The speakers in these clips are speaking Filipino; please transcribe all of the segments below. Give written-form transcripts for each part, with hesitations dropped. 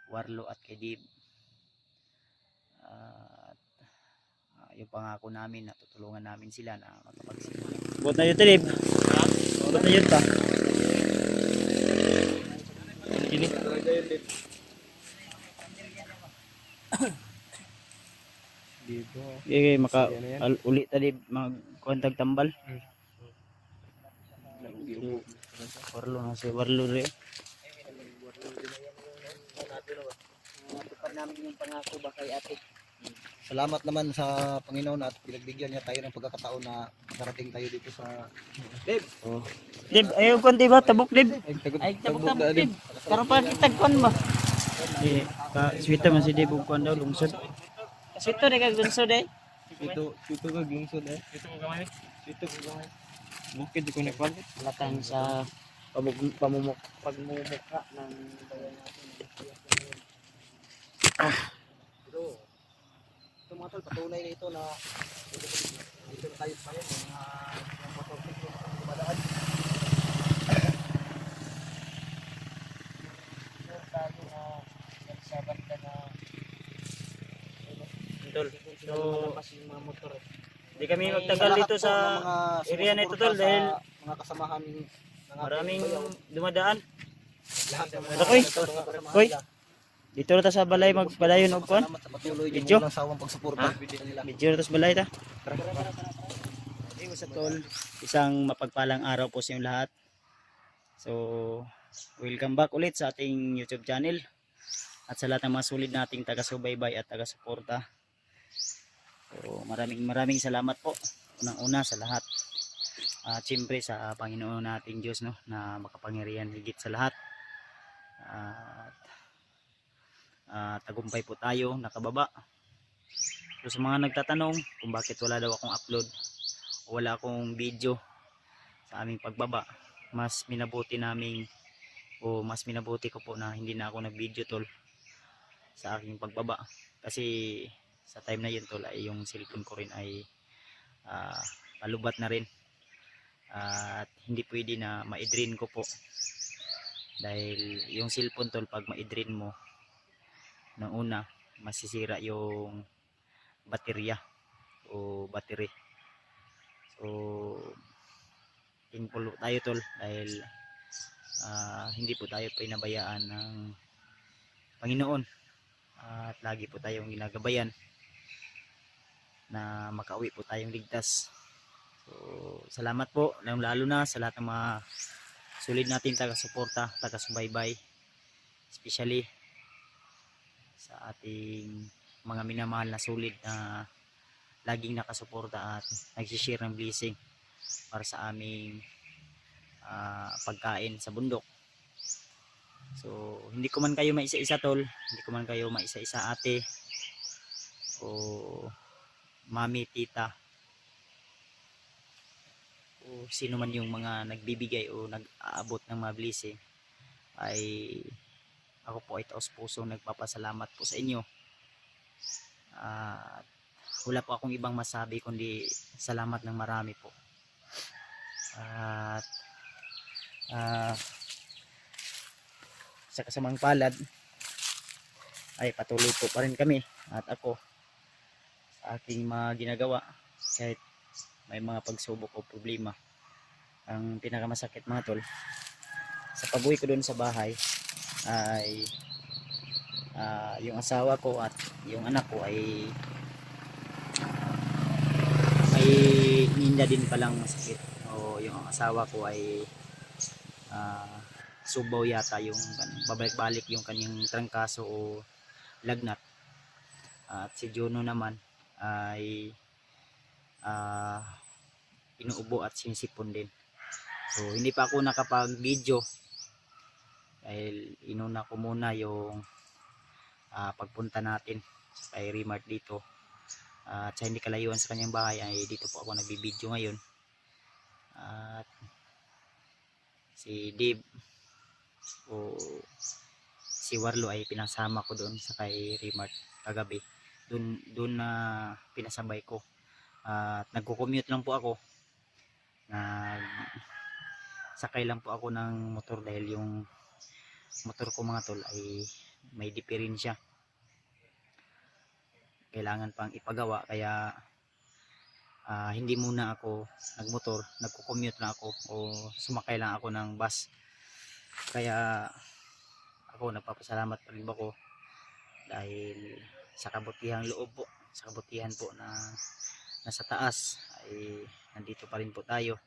Warlo at kay Dib. At yung pangako namin na tutulungan namin sila na makapagsimula. Buot na yun, Dib. Buot na yun pa. Gini. Dito. Okay, maka uli ta Dib magkuntag tambal. Warlo na si Warlo rin. Natupad namin yung pangako ba kay ate. Salamat naman sa Panginoon at pinagbigyan niya tayo ng pagkakataon na makarating tayo dito sa Dib. Oh. Dib, ayaw konti ba? Tabok, Dib. Ay, tabok-tabok Dib. Karon pa kitagkon ba? Eh, ka-sweeter man si Dib ug kuan daw lungsod. Sito na kag gunsod eh. Dito ka gingsod eh. Dito ko gamay. Dito ko gamay. Bukid ko na kwal. Latang sa pagmumukha ng bayan natin. Ito mga tol, patunay na ito na dito na tayo sa bayan. Mga motor cycle na dumadaan. Tayo na sa banda na Tol. So, yung mga motor. di kami magtagal dito sa area na ito, Tol, dahil mga kasamahan ng maraming dumadaan. lahat ng mga Oy, kasamahan oy. nila. Dito na ta sa balay magpadayon og kuan. Salamat sa patuloy Video? yung walang sawang pagsuporta nila. Medyo na ta sa balay ta. Ayun sa Tol, isang mapagpalang araw po sa inyong lahat. So, welcome back ulit sa ating YouTube channel. At sa lahat ng mga sulit nating taga-subaybay at taga-suporta. So, maraming salamat po. Unang-una sa lahat. At siyempre sa Panginoon nating Diyos, no, na makapangyarihan higit sa lahat. At tagumpay po tayo, nakababa. So sa mga nagtatanong kung bakit wala daw akong upload o wala akong video sa aming pagbaba, mas minabuti ko po na hindi na ako nag-video, Tol, sa aking pagbaba. Kasi sa time na yun, Tol, ay yung cellphone ko rin ay palubat na rin. At hindi pwede na ma-drain ko po. Dahil yung cellphone, Tol, pag ma-drain mo, nang una, masisira yung baterya o battery. So, thankful tayo, Tol, dahil hindi po tayo pinabayaan ng Panginoon. At lagi po tayong ginagabayan na makauwi po tayong ligtas. So, salamat po, lalo na sa lahat ng mga sulit natin taga-suporta, taga-subaybay, especially sa ating mga minamahal na sulit na laging nakasuporta at nagsishare ng blessing para sa aming pagkain sa bundok. So, hindi ko man kayo maisa-isa, Tol, hindi ko man kayo maisa-isa, ate o mami, tita, o sino man yung mga nagbibigay o nag-aabot ng mga blessing, ay ako po ay taos pusong nagpapasalamat po sa inyo. Wala po akong ibang masabi kundi salamat ng marami po. At sa kasamang palad ay patuloy po pa rin kami at ako sa aking mga ginagawa kahit may mga pagsubok o problema. Ang pinakamasakit, mga Tol, sa pag-uwi ko doon sa bahay ay yung asawa ko at yung anak ko ay may ninda din palang masakit, o yung asawa ko ay subaw yata yung babalik-balik yung kanyang trangkaso o lagnat, at si Juno naman ay inuubo at sinisipon din. So hindi pa ako nakapag-video dahil inuna ko muna yung pagpunta natin kay Remart dito, at sa hindi kalayuan sa kanyang bahay ay dito po ako nagbibideo ngayon. At si Dave o si Warlo ay pinasama ko doon sa kay Remart kagabi. Doon na pinasabay ko. At nagko-commute lang po ako. Sakay lang po ako ng motor dahil yung motor ko, mga Tol, ay may diferensya, kailangan pang ipagawa. Kaya hindi muna ako nagmotor, nagko-commute na ako o sumakay lang ako ng bus. Kaya ako nagpapasalamat pa rin ako dahil sa kabutihang loob po, sa kabutihan po na nasa taas ay nandito pa rin po tayo,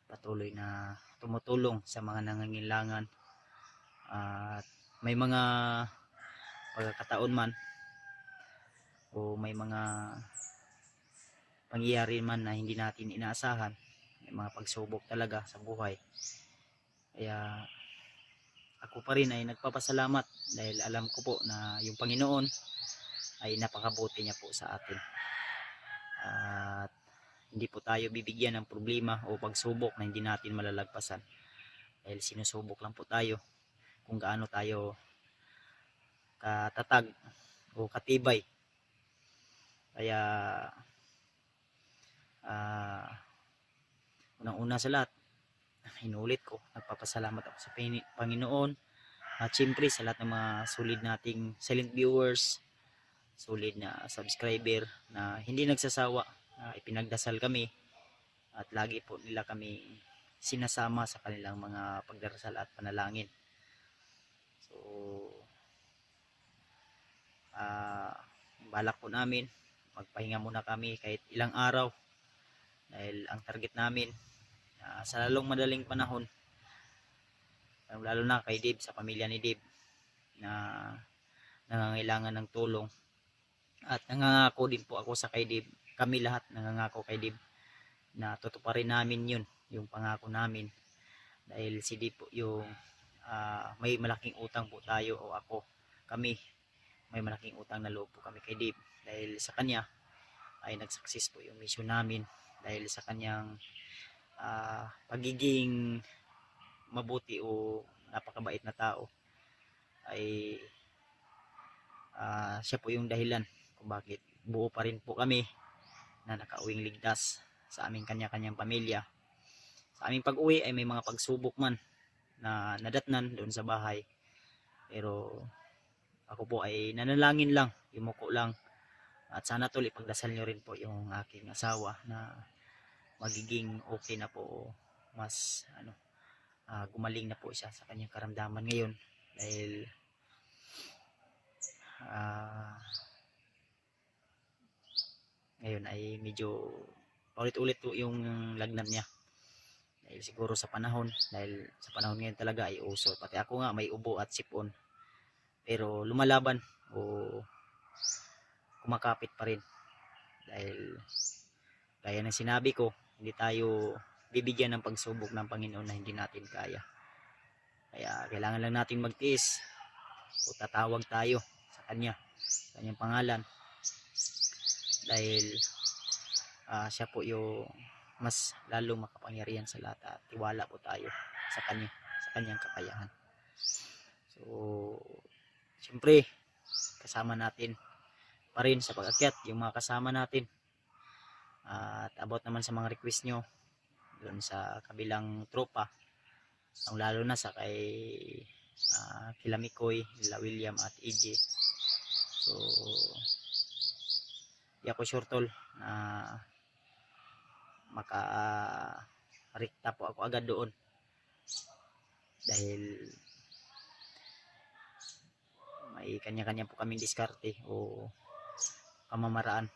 patuloy na tumutulong sa mga nangangailangan. At may mga pagkakataon man o may mga pangyayari man na hindi natin inaasahan, may mga pagsubok talaga sa buhay. Kaya ako pa rin ay nagpapasalamat dahil alam ko po na yung Panginoon ay napakabuti niya po sa atin. At hindi po tayo bibigyan ng problema o pagsubok na hindi natin malalagpasan, dahil sinusubok lang po tayo kung gaano tayo katatag o katibay. Kaya unang-una sa lahat, inulit ko, nagpapasalamat ako sa Panginoon at syempre sa lahat ng mga solid nating silent viewers, solid na subscriber na hindi nagsasawa na ipinagdasal kami at lagi po nila kami sinasama sa kanilang mga pagdarasal at panalangin. So balak po namin magpahinga muna kami kahit ilang araw, dahil ang target namin sa lalong madaling panahon, lalo na kay Dave, sa pamilya ni Dave na nangangailangan ng tulong, at nangangako din po ako sa kay Dave, kami lahat nangangako kay Dave na tutuparin namin yun, yung pangako namin, dahil si Dave po yung may malaking utang po tayo, o kami may malaking utang na loob po kami kay Dave, dahil sa kanya ay nag-success po yung mission namin, dahil sa kanyang pagiging mabuti o napakabait na tao ay siya po yung dahilan kung bakit buo pa rin po kami na nakauwing ligtas sa aming kanya-kanyang pamilya. Sa aming pag-uwi ay may mga pagsubok man na nadatnan doon sa bahay, pero ako po ay nanalangin lang, yumuko lang, at sana tol ipagdasal nyo rin po yung aking asawa na magiging okay na po, mas gumaling na po siya sa kanyang karamdaman ngayon, dahil ngayon ay medyo paulit-ulit po yung lagnat niya, dahil siguro sa panahon ngayon talaga ay uso, pati ako nga may ubo at sipon, pero lumalaban o kumakapit pa rin, dahil gaya ng sinabi ko, hindi tayo bibigyan ng pagsubok ng Panginoon na hindi natin kaya. Kaya kailangan lang natin magtiis o tatawag tayo sa Kanya, sa Kanyang pangalan, dahil siya po yung mas lalong makapangyarihan sa lahat, at tiwala po tayo sa Kanya, sa Kanyang kakayahan. So siyempre kasama natin pa rin sa pag-akyat yung mga kasama natin, at about naman sa mga request nyo doon sa kabilang tropa, lalo na sa kay kila Mikoy, kila William at EJ. So di ako sure tol na maka-rekta po ako agad doon, dahil may kanya-kanya po kaming diskarte o pamamaraan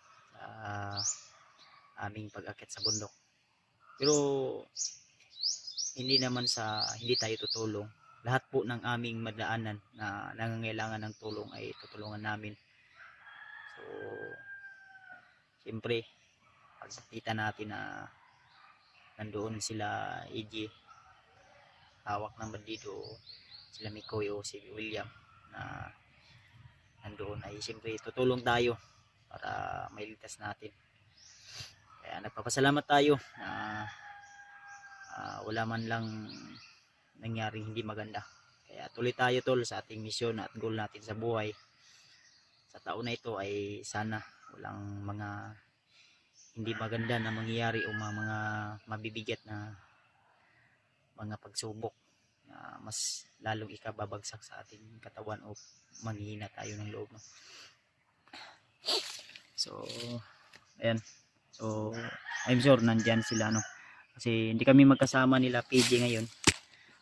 aming pag-akit sa bundok. Pero hindi naman sa hindi tayo tutulong, lahat po ng aming madaanan na nangangailangan ng tulong ay tutulungan namin. So siyempre pag nakita natin na nandoon sila EJ, hawak ng bandido, sila Mikoy o si William na nandoon, ay siyempre tutulong tayo para mailigtas natin. Kaya nagpapasalamat tayo na wala man lang nangyaring hindi maganda. Kaya tuloy tayo tol sa ating misyon at goal natin sa buhay. Sa taon na ito ay sana walang mga hindi maganda na mangyayari o mga mabibigat na mga pagsubok mas lalong ikababagsak sa ating katawan o manghihina tayo ng loob, no? So ayan, so I'm sure nandyan sila, no? Kasi hindi kami magkasama nila PJ ngayon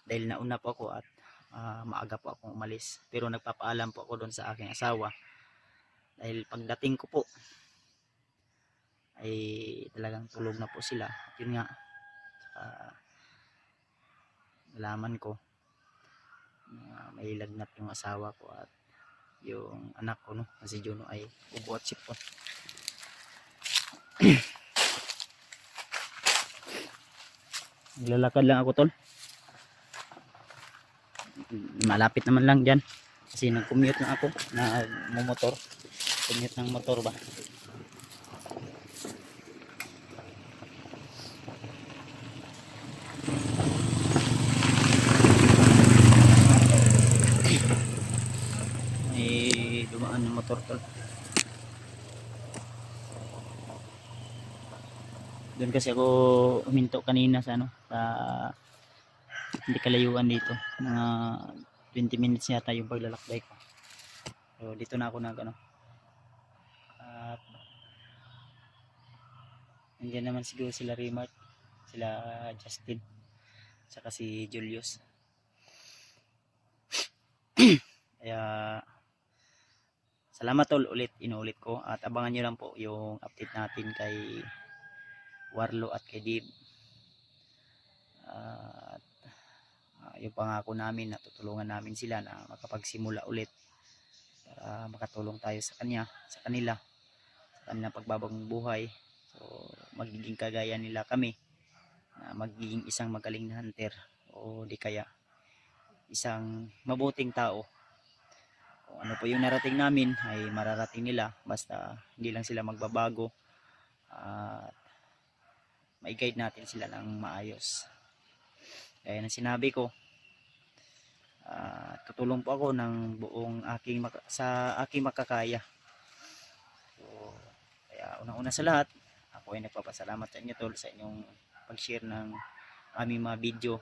dahil nauna po ako at maaga po akong umalis, pero nagpapaalam po ako doon sa aking asawa dahil pagdating ko po ay talagang tulog na po sila. At yun nga, nalaman ko na may lagnat yung asawa ko at yung anak ko, no, si Juno, ay ubo at sipon. Naglalakad lang ako, tol. Malapit naman lang dyan kasi nag-commute na ako, nagmumotor, commute ng motor ba. Dumaan ng motor, tol. Doon kasi ako huminto kanina sa sa hindi kalayuan dito, mga 20 minutes yata yung paglalakbay ko. So dito na ako at nandiyan naman siguro sila Raymart, sila Justin, saka si Julius. Kaya salamat, tol, ulit, inuulit ko, at abangan nyo lang po yung update natin kay Warlo at kay Dib. At yung pangako namin na tutulungan namin sila na makapagsimula ulit para makatulong tayo sa kanila sa kanilang pagbabagong buhay. So magiging kagaya nila kami, na magiging isang magaling na hunter o di kaya isang mabuting tao. Kung ano po yung narating namin ay mararating nila, basta hindi lang sila magbabago at mai-guide natin sila ng maayos. Kaya na sinabi ko, tutulong po ako ng buong sa aking makakaya. So kaya unang-una sa lahat, ako ay nagpapasalamat sa inyo, tol, sa inyong pag-share ng aming mga video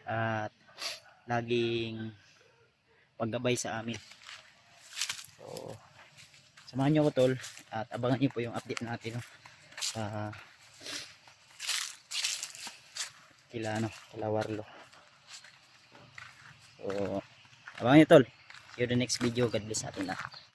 at laging paggabay sa amin. So samahan nyo ko, tol, at abangan nyo po yung update natin, no, sa kila Warlo. So abangan nyo, tol. See you the next video. God bless atin lahat.